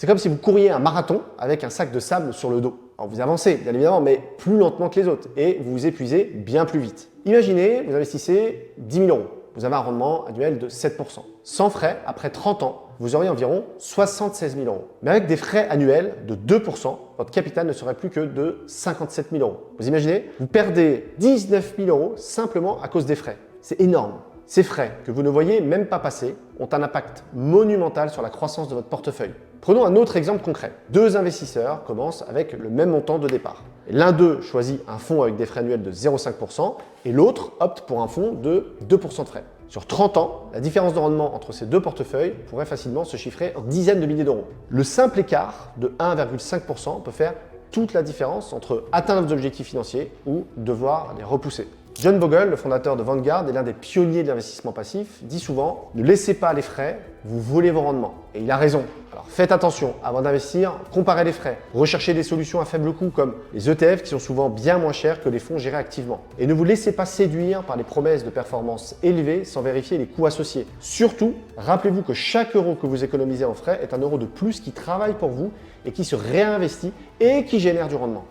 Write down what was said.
C'est comme si vous couriez un marathon avec un sac de sable sur le dos. Alors vous avancez, bien évidemment, mais plus lentement que les autres et vous vous épuisez bien plus vite. Imaginez, vous investissez 10 000 euros. Vous avez un rendement annuel de 7%. Sans frais, après 30 ans, vous auriez environ 76 000 euros. Mais avec des frais annuels de 2%, votre capital ne serait plus que de 57 000 euros. Vous imaginez, vous perdez 19 000 euros simplement à cause des frais. C'est énorme. Ces frais, que vous ne voyez même pas passer, ont un impact monumental sur la croissance de votre portefeuille. Prenons un autre exemple concret. Deux investisseurs commencent avec le même montant de départ. L'un d'eux choisit un fonds avec des frais annuels de 0,5% et l'autre opte pour un fonds de 2% de frais. Sur 30 ans, la différence de rendement entre ces deux portefeuilles pourrait facilement se chiffrer en dizaines de milliers d'euros. Le simple écart de 1,5% peut faire toute la différence entre atteindre vos objectifs financiers ou devoir les repousser. John Bogle, le fondateur de Vanguard et l'un des pionniers de l'investissement passif, dit souvent « Ne laissez pas les frais vous voler vos rendements ». Et il a raison. Alors faites attention, avant d'investir, comparez les frais. Recherchez des solutions à faible coût comme les ETF qui sont souvent bien moins chers que les fonds gérés activement. Et ne vous laissez pas séduire par les promesses de performance élevées sans vérifier les coûts associés. Surtout, rappelez-vous que chaque euro que vous économisez en frais est un euro de plus qui travaille pour vous et qui se réinvestit et qui génère du rendement.